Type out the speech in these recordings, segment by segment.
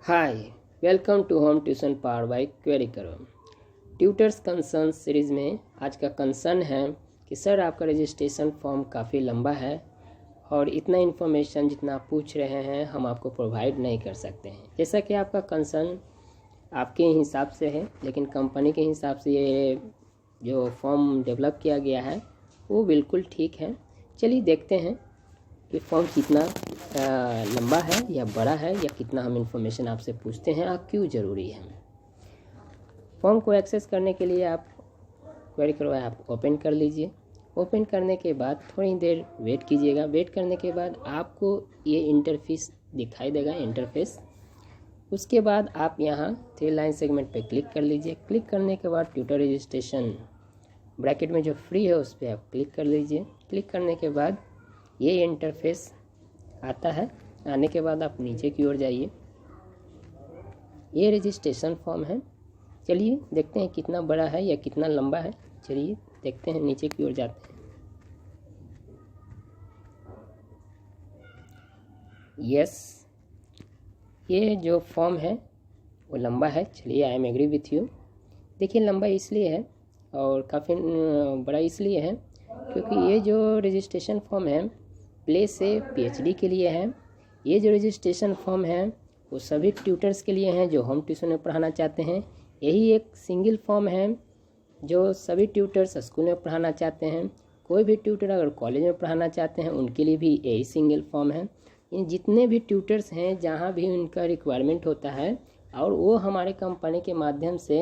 Hi, welcome to home tuition power by query करो। Tutors concern series में आज का कंसर्न है कि सर आपका रजिस्ट्रेशन फॉर्म काफ़ी लंबा है और इतना इन्फॉर्मेशन जितना आप पूछ रहे हैं हम आपको प्रोवाइड नहीं कर सकते हैं। जैसा कि आपका कंसर्न आपके हिसाब से है, लेकिन कंपनी के हिसाब से ये जो फॉर्म डेवलप किया गया है वो बिल्कुल ठीक है। चलिए देखते हैं कि फॉर्म कितना लंबा है या बड़ा है या कितना हम इन्फॉर्मेशन आपसे पूछते हैं और क्यों ज़रूरी है। फॉर्म को एक्सेस करने के लिए आप क्वेरी करो ऐप ओपन कर लीजिए। ओपन करने के बाद थोड़ी देर वेट कीजिएगा। वेट करने के बाद आपको ये इंटरफेस दिखाई देगा, इंटरफेस। उसके बाद आप यहाँ 3 लाइन सेगमेंट पे क्लिक कर लीजिए। क्लिक करने के बाद ट्यूटर रजिस्ट्रेशन ब्रैकेट में जो फ्री है उस पर आप क्लिक कर लीजिए। क्लिक करने के बाद ये इंटरफेस आता है। आने के बाद आप नीचे की ओर जाइए। ये रजिस्ट्रेशन फॉर्म है। चलिए देखते हैं कितना बड़ा है या कितना लंबा है। चलिए देखते हैं, नीचे की ओर जाते हैं। यस, ये जो फॉर्म है वो लंबा है। चलिए I am agree with you. देखिए लंबा इसलिए है और काफ़ी बड़ा इसलिए है क्योंकि ये जो रजिस्ट्रेशन फॉर्म है प्ले से पीएचडी के लिए है। ये जो रजिस्ट्रेशन फॉर्म है वो सभी ट्यूटर्स के लिए हैं जो होम ट्यूशन में पढ़ाना चाहते हैं। यही एक सिंगल फॉर्म है जो सभी ट्यूटर्स स्कूल में पढ़ाना चाहते हैं। कोई भी ट्यूटर अगर कॉलेज में पढ़ाना चाहते हैं उनके लिए भी यही सिंगल फॉर्म है। इन जितने भी ट्यूटर्स हैं जहाँ भी उनका रिक्वायरमेंट होता है और वो हमारे कंपनी के माध्यम से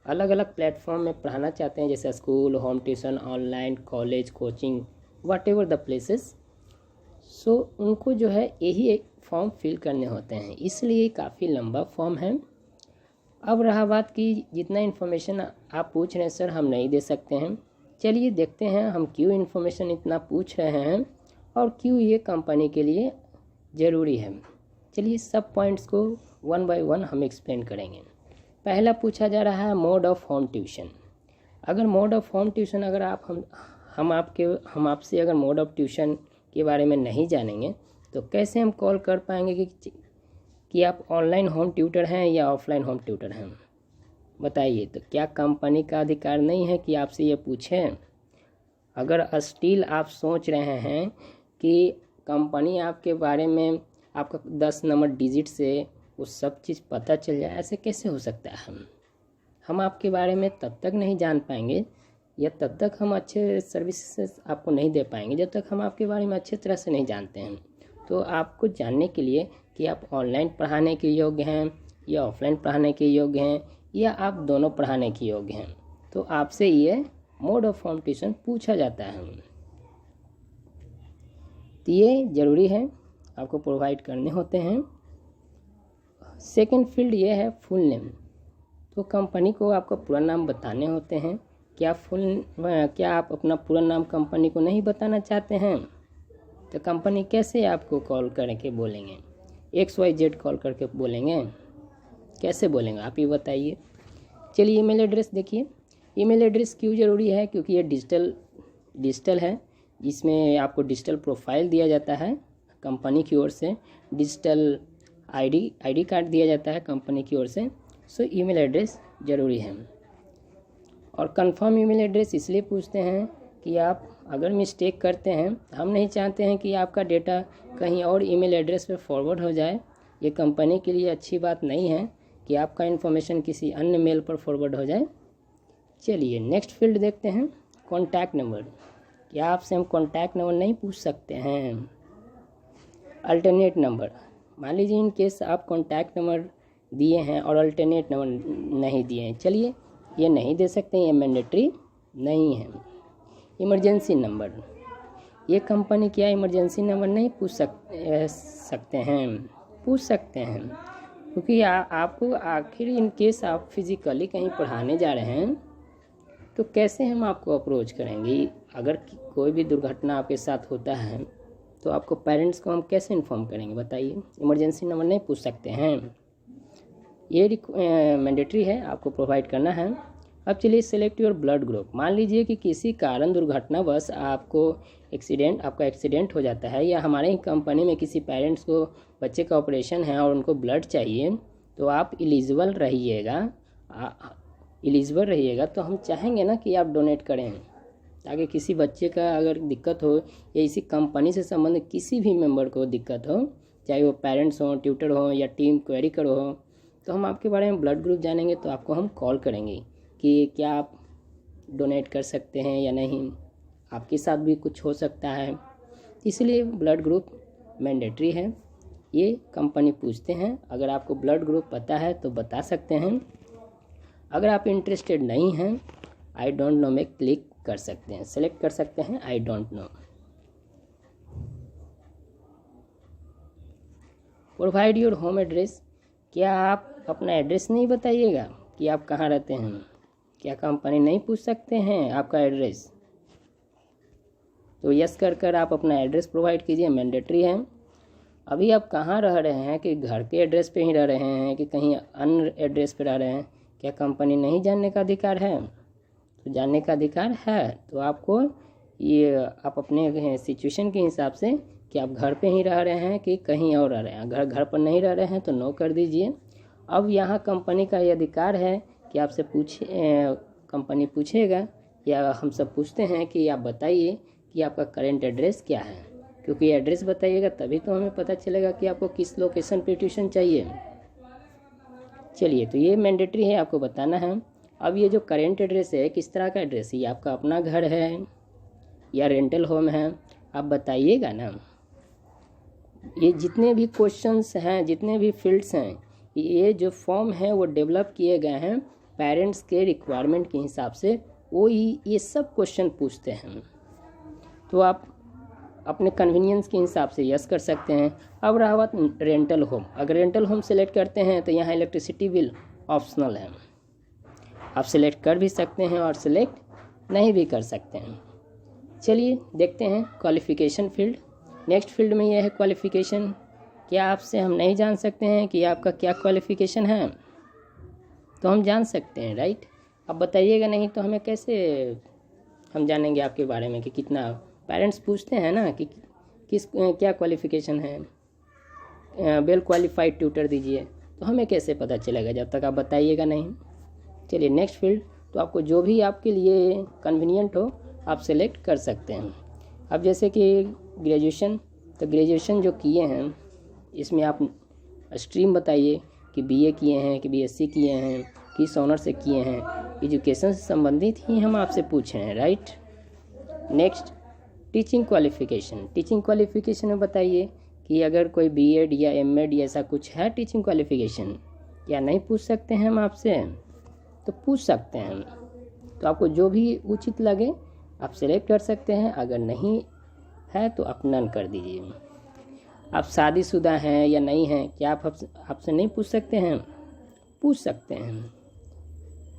अलग अलग प्लेटफॉर्म में पढ़ाना चाहते हैं, जैसे school, home tuition, online, college, coaching, whatever the places. So उनको जो है यही एक फॉर्म फिल करने होते हैं, इसलिए काफ़ी लंबा फॉर्म है। अब रहा बात कि जितना इन्फॉर्मेशन आप पूछ रहे हैं सर हम नहीं दे सकते हैं। चलिए देखते हैं हम क्यों इन्फॉर्मेशन इतना पूछ रहे हैं और क्यों ये कंपनी के लिए ज़रूरी है। चलिए सब पॉइंट्स को वन बाय वन हम एक्सप्लेन करेंगे। पहला पूछा जा रहा है मोड ऑफ होम ट्यूशन। अगर मोड ऑफ होम ट्यूशन अगर हम आपसे अगर मोड ऑफ ट्यूशन के बारे में नहीं जानेंगे तो कैसे हम कॉल कर पाएंगे कि आप ऑनलाइन होम ट्यूटर हैं या ऑफलाइन होम ट्यूटर हैं। बताइए, तो क्या कंपनी का अधिकार नहीं है कि आपसे ये पूछें? अगर स्टिल आप सोच रहे हैं कि कंपनी आपके बारे में आपका 10 नंबर डिजिट से वो सब चीज़ पता चल जाए, ऐसे कैसे हो सकता है? हम आपके बारे में तब तक नहीं जान पाएंगे या तब तक हम अच्छे सर्विसेज आपको नहीं दे पाएंगे जब तक हम आपके बारे में अच्छे तरह से नहीं जानते हैं। तो आपको जानने के लिए कि आप ऑनलाइन पढ़ाने के योग्य हैं या ऑफलाइन पढ़ाने के योग्य हैं या आप दोनों पढ़ाने के योग्य हैं, तो आपसे ये मोड ऑफ होम ट्यूशन पूछा जाता है। तो ये ज़रूरी है, आपको प्रोवाइड करने होते हैं। सेकंड फील्ड ये है फुल नेम। तो कंपनी को आपका पूरा नाम बताने होते हैं। क्या आप अपना पूरा नाम कंपनी को नहीं बताना चाहते हैं? तो कंपनी कैसे आपको कॉल करके बोलेंगे? XYZ कॉल करके बोलेंगे? कैसे बोलेंगे आप ही बताइए। चलिए ईमेल एड्रेस देखिए। ईमेल एड्रेस क्यों ज़रूरी है? क्योंकि ये डिजिटल है, जिसमें आपको डिजिटल प्रोफाइल दिया जाता है कंपनी की ओर से, डिजिटल आईडी कार्ड दिया जाता है कंपनी की ओर से। सो ईमेल एड्रेस ज़रूरी है। और कंफर्म ईमेल एड्रेस इसलिए पूछते हैं कि आप अगर मिस्टेक करते हैं, हम नहीं चाहते हैं कि आपका डेटा कहीं और ईमेल एड्रेस पे फॉरवर्ड हो जाए। ये कंपनी के लिए अच्छी बात नहीं है कि आपका इन्फॉर्मेशन किसी अन्य मेल पर फॉरवर्ड हो जाए। चलिए नेक्स्ट फील्ड देखते हैं, कॉन्टैक्ट नंबर। क्या आपसे हम कॉन्टैक्ट नंबर नहीं पूछ सकते हैं? अल्टरनेट नंबर, मान लीजिए इन केस आप कॉन्टैक्ट नंबर दिए हैं और अल्टरनेट नंबर नहीं दिए हैं, चलिए ये नहीं दे सकते, ये मैंडेटरी नहीं है। इमरजेंसी नंबर, ये कंपनी क्या इमरजेंसी नंबर नहीं पूछ सकते हैं? पूछ सकते हैं, क्योंकि आपको आखिर इन केस आप फिज़िकली कहीं पढ़ाने जा रहे हैं तो कैसे हम आपको अप्रोच करेंगे? अगर कोई भी दुर्घटना आपके साथ होता है तो आपको पेरेंट्स को हम कैसे इन्फॉर्म करेंगे? बताइए। इमरजेंसी नंबर नहीं पूछ सकते हैं, ये मैंडेटरी है, आपको प्रोवाइड करना है। अब चलिए सेलेक्ट योर ब्लड ग्रुप। मान लीजिए कि किसी कारण दुर्घटनावश आपका एक्सीडेंट हो जाता है, या हमारे ही कंपनी में किसी पेरेंट्स को बच्चे का ऑपरेशन है और उनको ब्लड चाहिए, तो आप एलिजिबल रहिएगा। तो हम चाहेंगे ना कि आप डोनेट करें, ताकि किसी बच्चे का अगर दिक्कत हो या इसी कंपनी से संबंधित किसी भी मेंबर को दिक्कत हो, चाहे वो पेरेंट्स हों, ट्यूटर हों या टीम क्वेरी करो हो, तो हम आपके बारे में ब्लड ग्रुप जानेंगे तो आपको हम कॉल करेंगे कि क्या आप डोनेट कर सकते हैं या नहीं, आपके साथ भी कुछ हो सकता है। इसलिए ब्लड ग्रुप मैंडेटरी है, ये कंपनी पूछते हैं। अगर आपको ब्लड ग्रुप पता है तो बता सकते हैं, अगर आप इंटरेस्टेड नहीं हैं आई डोंट नो में क्लिक कर सकते हैं, सेलेक्ट कर सकते हैं I don't know. Provide your home address. क्या आप अपना एड्रेस नहीं बताइएगा कि आप कहाँ रहते हैं? क्या कंपनी नहीं पूछ सकते हैं आपका एड्रेस? तो यस कर आप अपना एड्रेस प्रोवाइड कीजिए, मैंडेटरी है। अभी आप कहाँ रह रहे हैं, कि घर के एड्रेस पे ही रह रहे हैं कि कहीं अन्य एड्रेस पे रह रहे हैं, क्या कंपनी नहीं जानने का अधिकार है? तो जानने का अधिकार है। तो आपको ये आप अपने सिचुएशन के हिसाब से कि आप घर पे ही रह रहे हैं कि कहीं और रह रहे हैं, अगर घर पर नहीं रह रहे हैं तो नो कर दीजिए। अब यहाँ कंपनी का ये अधिकार है कि आपसे कंपनी पूछेगा या हम सब पूछते हैं कि आप बताइए कि आपका करेंट एड्रेस क्या है, क्योंकि एड्रेस बताइएगा तभी तो हमें पता चलेगा कि आपको किस लोकेशन पे ट्यूशन चाहिए। चलिए, तो ये मैंडेटरी है, आपको बताना है। अब ये जो करेंट एड्रेस है, किस तरह का एड्रेस है, ये आपका अपना घर है या रेंटल होम है, आप बताइएगा ना। ये जितने भी क्वेश्चंस हैं, जितने भी फील्ड्स हैं, ये जो फॉर्म है वो डेवलप किए गए हैं पेरेंट्स के रिक्वायरमेंट के हिसाब से। वो ये सब क्वेश्चन पूछते हैं, तो आप अपने कन्वीनियंस के हिसाब से यस कर सकते हैं। अब रहा बात रेंटल होम। अगर रेंटल होम सेलेक्ट करते हैं तो यहाँ इलेक्ट्रिसिटी बिल ऑप्शनल है, आप सेलेक्ट कर भी सकते हैं और सेलेक्ट नहीं भी कर सकते हैं। चलिए देखते हैं क्वालिफ़िकेशन फील्ड। नेक्स्ट फील्ड में यह है क्वालिफ़िकेशन। क्या आपसे हम नहीं जान सकते हैं कि आपका क्या क्वालिफ़िकेशन है? तो हम जान सकते हैं, राइट। आप बताइएगा नहीं तो हमें कैसे हम जानेंगे आपके बारे में कि कितना। पेरेंट्स पूछते हैं ना कि क्या क्वालिफ़िकेशन है, वेल क्वालिफाइड ट्यूटर दीजिए, तो हमें कैसे पता चलेगा जब तक आप बताइएगा नहीं। चलिए नेक्स्ट फील्ड। तो आपको जो भी आपके लिए कन्वीनियंट हो आप सेलेक्ट कर सकते हैं। अब जैसे कि ग्रेजुएशन, तो ग्रेजुएशन जो किए हैं इसमें आप स्ट्रीम बताइए कि बीए किए हैं कि बीएससी किए हैं, किस ऑनर से किए हैं, एजुकेशन से संबंधित ही हम आपसे पूछे हैं, right. Next teaching qualification. Teaching qualification में बताइए कि अगर कोई बीएड या एमएड या ऐसा कुछ है टीचिंग क्वालिफ़िकेशन, क्या नहीं पूछ सकते हैं हम आपसे? तो पूछ सकते हैं। तो आपको जो भी उचित लगे आप सेलेक्ट कर सकते हैं, अगर नहीं है तो आप नन कर दीजिए। आप शादीशुदा हैं या नहीं हैं, क्या आप आपसे नहीं पूछ सकते हैं? पूछ सकते हैं।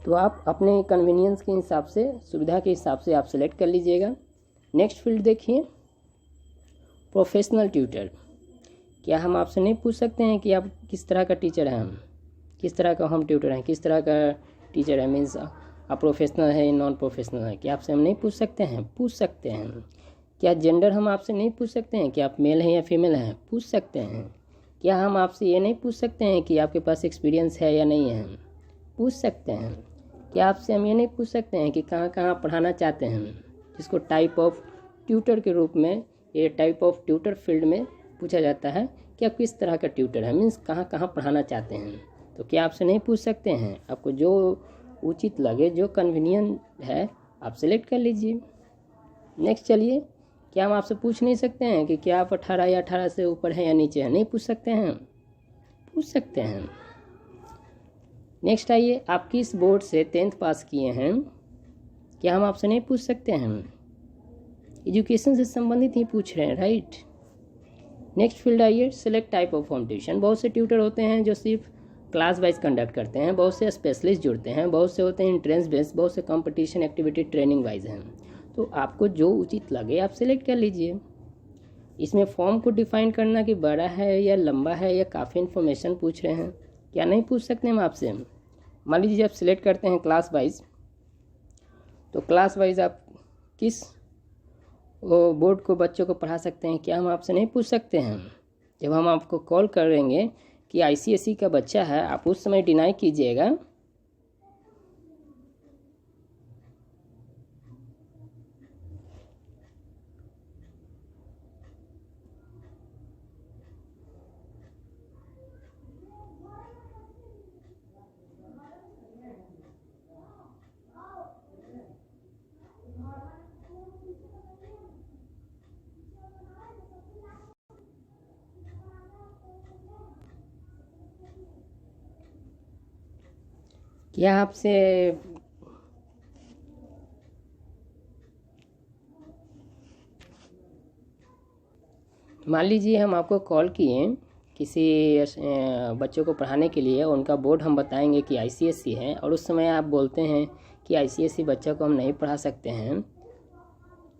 तो आप अपने कन्वीनियंस के हिसाब से, सुविधा के हिसाब से आप सेलेक्ट कर लीजिएगा। नेक्स्ट फील्ड देखिए, प्रोफेशनल ट्यूटर। क्या हम आपसे नहीं पूछ सकते हैं कि आप किस तरह का टीचर हैं, किस तरह का होम ट्यूटर हैं, किस तरह का टीचर है, मीन्स आप प्रोफेशनल है नॉन प्रोफेशनल है, क्या आपसे हम नहीं पूछ सकते हैं? पूछ सकते हैं। क्या जेंडर हम आपसे नहीं पूछ सकते हैं कि आप मेल हैं या फीमेल हैं? पूछ सकते हैं। क्या हम आपसे ये नहीं पूछ सकते हैं कि आपके पास एक्सपीरियंस है या नहीं है? पूछ सकते हैं। क्या आपसे हम ये नहीं पूछ सकते हैं कि कहाँ कहाँ पढ़ाना चाहते हैं, जिसको टाइप ऑफ ट्यूटर के रूप में, ये टाइप ऑफ ट्यूटर फील्ड में पूछा जाता है कि आप किस तरह का ट्यूटर है, मीन्स कहाँ कहाँ पढ़ाना चाहते हैं। तो क्या आपसे नहीं पूछ सकते हैं? आपको जो उचित लगे, जो कन्वीनियंट है आप सेलेक्ट कर लीजिए। नेक्स्ट चलिए, क्या हम आपसे पूछ नहीं सकते हैं कि क्या आप 18 या 18 से ऊपर हैं या नीचे हैं? नहीं पूछ सकते हैं? पूछ सकते हैं। नेक्स्ट आइए, आप किस बोर्ड से 10th पास किए हैं? क्या हम आपसे नहीं पूछ सकते हैं? एजुकेशन से संबंधित ही पूछ रहे हैं, राइट। नेक्स्ट फील्ड आइए, select type of home tuition. बहुत से ट्यूटर होते हैं जो सिर्फ क्लास वाइज कंडक्ट करते हैं, बहुत से स्पेशलिस्ट जुड़ते हैं, बहुत से होते हैं इंट्रेंस बेस्ड, बहुत से कंपटीशन एक्टिविटी ट्रेनिंग वाइज हैं। तो आपको जो उचित लगे आप सेलेक्ट कर लीजिए। इसमें फॉर्म को डिफाइन करना कि बड़ा है या लंबा है या काफ़ी इन्फॉर्मेशन पूछ रहे हैं, क्या नहीं पूछ सकते हम आपसे? मान लीजिए आप सिलेक्ट करते हैं क्लास वाइज, तो क्लास वाइज आप किस वो बोर्ड को बच्चों को पढ़ा सकते हैं, क्या हम आपसे नहीं पूछ सकते हैं? जब हम आपको कॉल करेंगे कि ICSE का बच्चा है, आप उस समय डिनाई कीजिएगा। क्या आपसे मान लीजिए हम आपको कॉल किए किसी बच्चों को पढ़ाने के लिए, उनका बोर्ड हम बताएंगे कि ICSE है, और उस समय आप बोलते हैं कि ICSE बच्चा को हम नहीं पढ़ा सकते हैं,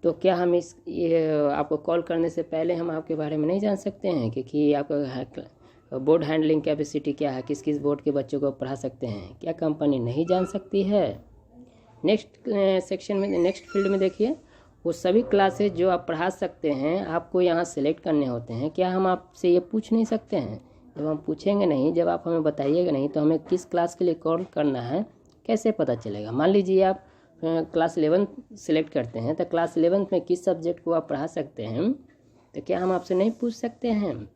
तो क्या हम आपको कॉल करने से पहले हम आपके बारे में नहीं जान सकते हैं कि आपका बोर्ड हैंडलिंग कैपेसिटी क्या है, किस किस बोर्ड के बच्चों को पढ़ा सकते हैं? क्या कंपनी नहीं जान सकती है? नेक्स्ट सेक्शन में, नेक्स्ट फील्ड में देखिए, वो सभी क्लासेज जो आप पढ़ा सकते हैं आपको यहाँ सेलेक्ट करने होते हैं। क्या हम आपसे ये पूछ नहीं सकते हैं? जब हम पूछेंगे नहीं, जब आप हमें बताइएगा नहीं, तो हमें किस क्लास के लिए कॉल करना है कैसे पता चलेगा? मान लीजिए आप क्लास 11 सेलेक्ट करते हैं, तो क्लास 11 में किस सब्जेक्ट को आप पढ़ा सकते हैं, तो क्या हम आपसे नहीं पूछ सकते हैं?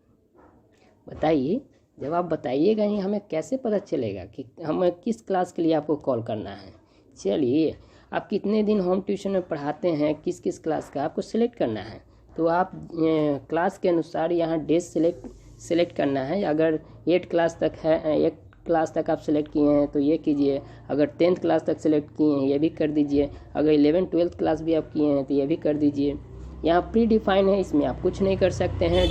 बताइए। जब आप बताइएगा नहीं, हमें कैसे पता चलेगा कि हमें किस क्लास के लिए आपको कॉल करना है? चलिए, आप कितने दिन होम ट्यूशन में पढ़ाते हैं, किस किस क्लास का आपको सिलेक्ट करना है, तो आप क्लास के अनुसार यहाँ डेज सिलेक्ट करना है। अगर 8 क्लास तक है, 8 क्लास तक आप सिलेक्ट किए हैं तो ये कीजिए, अगर 10th क्लास तक सिलेक्ट किए हैं ये भी कर दीजिए, अगर 11th 12th क्लास भी आप किए हैं तो ये भी कर दीजिए। यहाँ प्री डिफाइन है, इसमें आप कुछ नहीं कर सकते हैं।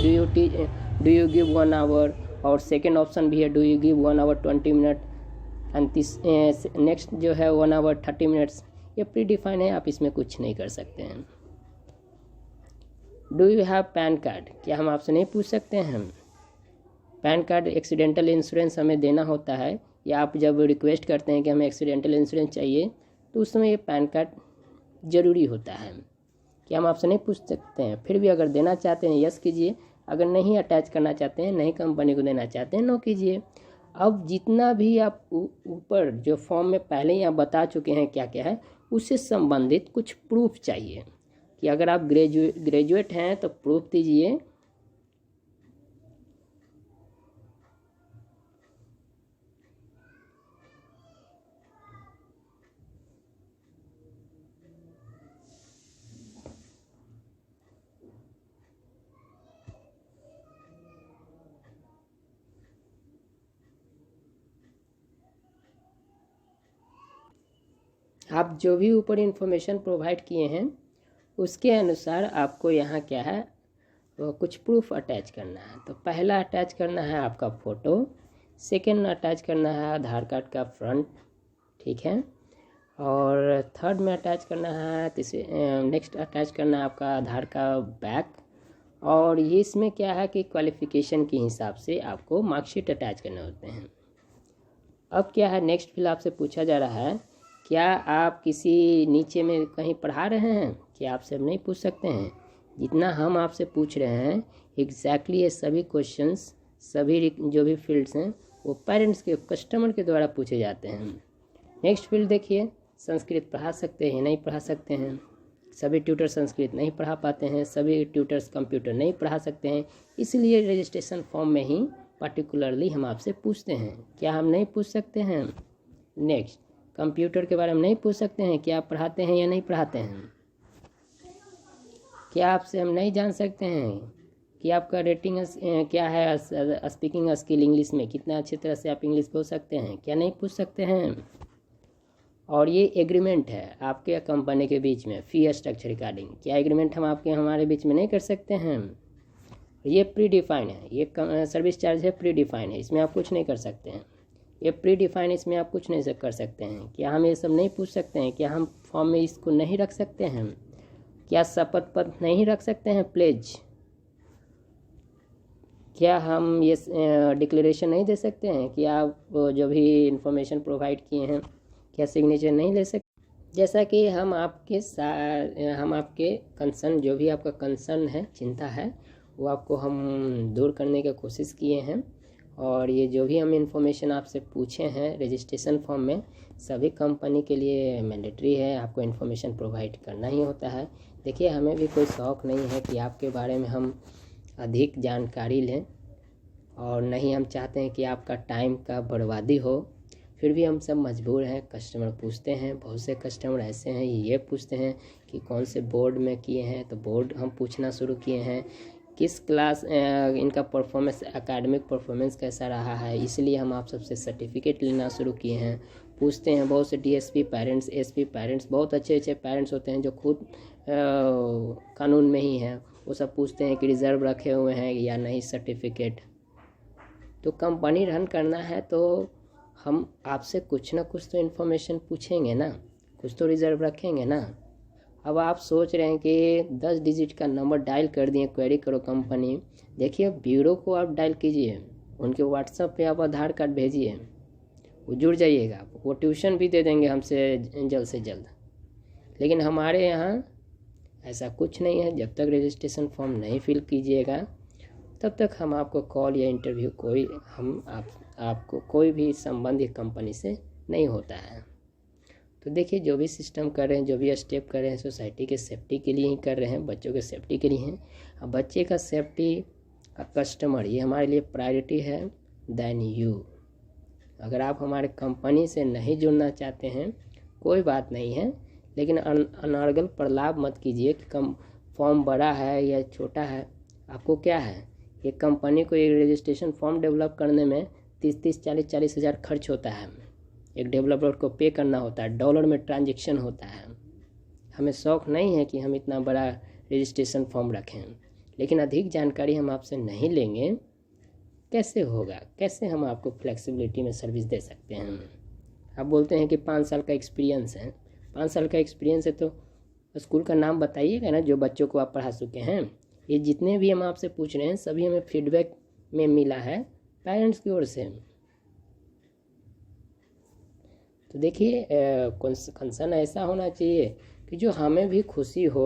डू यू गिव 1 आवर, और सेकेंड ऑप्शन भी है do you give 1 hour 20 minute, and next जो है 1 आवर 30 मिनट्स। ये प्री डिफाइन है, आप इसमें कुछ नहीं कर सकते हैं। Do you have PAN card, क्या हम आपसे नहीं पूछ सकते हैं? पैन कार्ड एक्सीडेंटल इंश्योरेंस हमें देना होता है, या आप जब रिक्वेस्ट करते हैं कि हमें एक्सीडेंटल इंश्योरेंस चाहिए, तो उस समय ये पैन कार्ड ज़रूरी होता है। क्या हम आपसे नहीं पूछ सकते हैं? फिर भी अगर देना चाहते हैं यस कीजिए, अगर नहीं अटैच करना चाहते हैं, नहीं कंपनी को देना चाहते हैं, नो कीजिए। अब जितना भी आप ऊपर जो फॉर्म में पहले ही आप बता चुके हैं क्या क्या है, उससे संबंधित कुछ प्रूफ चाहिए कि अगर आप ग्रेजुएट हैं तो प्रूफ दीजिए। आप जो भी ऊपर इन्फॉर्मेशन प्रोवाइड किए हैं उसके अनुसार आपको यहाँ क्या है, वो कुछ प्रूफ अटैच करना है। तो पहला अटैच करना है आपका फ़ोटो, सेकंड अटैच करना है आधार कार्ड का फ्रंट, ठीक है, और थर्ड में अटैच करना है, नेक्स्ट अटैच करना है आपका आधार का बैक। और ये इसमें क्या है कि क्वालिफ़िकेशन के हिसाब से आपको मार्कशीट अटैच करने होते हैं। अब क्या है, नेक्स्ट फिल आपसे पूछा जा रहा है क्या आप किसी नीचे में कहीं पढ़ा रहे हैं? क्या आपसे हम नहीं पूछ सकते हैं? जितना हम आपसे पूछ रहे हैं एग्जैक्टली ये सभी क्वेश्चंस, सभी जो भी फील्ड्स हैं वो पेरेंट्स के, कस्टमर के द्वारा पूछे जाते हैं। नेक्स्ट फील्ड देखिए, संस्कृत पढ़ा सकते हैं नहीं पढ़ा सकते हैं? सभी ट्यूटर संस्कृत नहीं पढ़ा पाते हैं, सभी ट्यूटर्स कंप्यूटर नहीं पढ़ा सकते हैं, इसलिए रजिस्ट्रेशन फॉर्म में ही पर्टिकुलरली हम आपसे पूछते हैं। क्या हम नहीं पूछ सकते हैं? नेक्स्ट, कंप्यूटर के बारे में नहीं पूछ सकते हैं, क्या आप पढ़ाते हैं या नहीं पढ़ाते हैं? क्या आपसे हम नहीं जान सकते हैं कि आपका रेटिंग क्या है, स्पीकिंग स्किल इंग्लिश में कितना अच्छी तरह से आप इंग्लिश बोल सकते हैं? क्या नहीं पूछ सकते हैं? और ये एग्रीमेंट है आपके कंपनी के बीच में, फी स्ट्रक्चर रिगार्डिंग, क्या एग्रीमेंट हम हमारे बीच में नहीं कर सकते हैं? ये प्री डिफाइन है, ये सर्विस चार्ज है, प्री डिफाइन है, इसमें आप कुछ नहीं कर सकते हैं। ये प्री डिफाइन, इसमें आप कुछ नहीं कर सकते हैं। क्या हम ये सब नहीं पूछ सकते हैं? क्या हम फॉर्म में इसको नहीं रख सकते हैं? क्या शपथ पत्र नहीं रख सकते हैं, प्लेज? क्या हम ये डिक्लेरेशन नहीं दे सकते हैं कि आप जो भी इंफॉर्मेशन प्रोवाइड किए हैं क्या सिग्नेचर नहीं ले सकते? जैसा कि हम आपके कंसर्न, जो भी आपका कंसर्न है, चिंता है, वो आपको हम दूर करने की कोशिश किए हैं। और ये जो भी हम इन्फॉर्मेशन आपसे पूछे हैं रजिस्ट्रेशन फॉर्म में, सभी कंपनी के लिए मैंडेटरी है, आपको इन्फॉर्मेशन प्रोवाइड करना ही होता है। देखिए, हमें भी कोई शौक़ नहीं है कि आपके बारे में हम अधिक जानकारी लें, और नहीं हम चाहते हैं कि आपका टाइम का बर्बादी हो। फिर भी हम सब मजबूर हैं। कस्टमर पूछते हैं, बहुत से कस्टमर ऐसे हैं ये पूछते हैं कि कौन से बोर्ड में किए हैं, तो बोर्ड हम पूछना शुरू किए हैं। किस क्लास इनका परफॉर्मेंस, एकेडमिक परफॉर्मेंस कैसा रहा है, इसलिए हम आप सबसे सर्टिफिकेट लेना शुरू किए हैं। पूछते हैं बहुत से डीएसपी पेरेंट्स, एसपी पेरेंट्स, बहुत अच्छे अच्छे पेरेंट्स होते हैं जो खुद कानून में ही हैं, वो सब पूछते हैं कि रिज़र्व रखे हुए हैं या नहीं सर्टिफिकेट। तो कंपनी रन करना है तो हम आपसे कुछ ना कुछ तो इन्फॉर्मेशन पूछेंगे ना, कुछ तो रिज़र्व रखेंगे ना। अब आप सोच रहे हैं कि 10 डिजिट का नंबर डायल कर दिए, क्वेरी करो कंपनी। देखिए, ब्यूरो को आप डायल कीजिए, उनके व्हाट्सएप पे आप आधार कार्ड भेजिए, वो जुड़ जाइएगा, वो ट्यूशन भी दे देंगे हमसे जल्द से जल्द। लेकिन हमारे यहाँ ऐसा कुछ नहीं है। जब तक रजिस्ट्रेशन फॉर्म नहीं फिल कीजिएगा तब तक हम आपको कॉल या इंटरव्यू आपको कोई भी संबंधित कंपनी से नहीं होता है। तो देखिए, जो भी सिस्टम कर रहे हैं, जो भी स्टेप कर रहे हैं, सोसाइटी के सेफ्टी के लिए ही कर रहे हैं, बच्चों के सेफ्टी के लिए हैं। अब बच्चे का सेफ्टी का कस्टमर, ये हमारे लिए प्रायोरिटी है देन यू। अगर आप हमारे कंपनी से नहीं जुड़ना चाहते हैं कोई बात नहीं है, लेकिन अनर्गल प्रलाप मत कीजिए कि कम फॉर्म बड़ा है या छोटा है। आपको क्या है, ये कंपनी को एक रजिस्ट्रेशन फॉर्म डेवलप करने में 30-40 हज़ार खर्च होता है। एक डेवलपर को पे करना होता है, डॉलर में ट्रांजैक्शन होता है। हमें शौक़ नहीं है कि हम इतना बड़ा रजिस्ट्रेशन फॉर्म रखें, लेकिन अधिक जानकारी हम आपसे नहीं लेंगे कैसे होगा, कैसे हम आपको फ्लेक्सिबिलिटी में सर्विस दे सकते हैं। आप बोलते हैं कि 5 साल का एक्सपीरियंस है। 5 साल का एक्सपीरियंस है तो स्कूल का नाम बताइएगा ना जो बच्चों को आप पढ़ा चुके हैं। ये जितने भी हम आपसे पूछ रहे हैं सभी हमें फीडबैक में मिला है पेरेंट्स की ओर से। तो देखिए, कंसर्न ऐसा होना चाहिए कि जो हमें भी खुशी हो,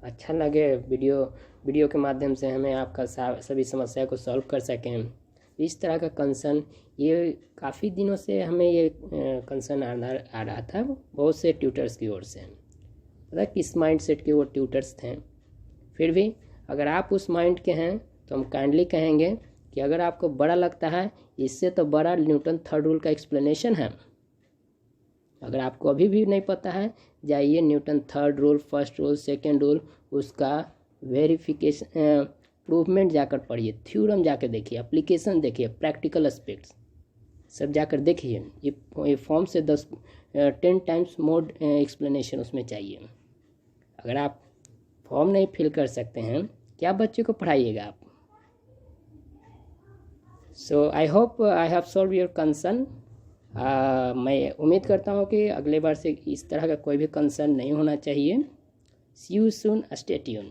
अच्छा लगे, वीडियो के माध्यम से हमें आपका सभी समस्या को सॉल्व कर सकें। इस तरह का कंसर्न, ये काफ़ी दिनों से हमें ये कंसर्न आ रहा था बहुत से ट्यूटर्स की ओर से। पता किस माइंड सेट के वो ट्यूटर्स थे। फिर भी अगर आप उस माइंड के हैं तो हम काइंडली कहेंगे कि अगर आपको बड़ा लगता है, इससे तो बड़ा न्यूटन थर्ड रूल का एक्सप्लेनेशन है। अगर आपको अभी भी नहीं पता है, जाइए Newton third rule, first rule, second rule, उसका वेरिफिकेशन प्रूवमेंट जाकर पढ़िए, थ्योरम जाकर देखिए, एप्लीकेशन देखिए, प्रैक्टिकल एस्पेक्ट्स सब जाकर देखिए। ये फॉर्म से 10 टाइम्स मोर एक्सप्लेनेशन उसमें चाहिए। अगर आप फॉर्म नहीं फिल कर सकते हैं, क्या बच्चे को पढ़ाइएगा आप। So I hope I have solve your concern. मैं उम्मीद करता हूँ कि अगले बार से इस तरह का कोई भी कंसर्न नहीं होना चाहिए। सी यू सून, स्टे ट्यून।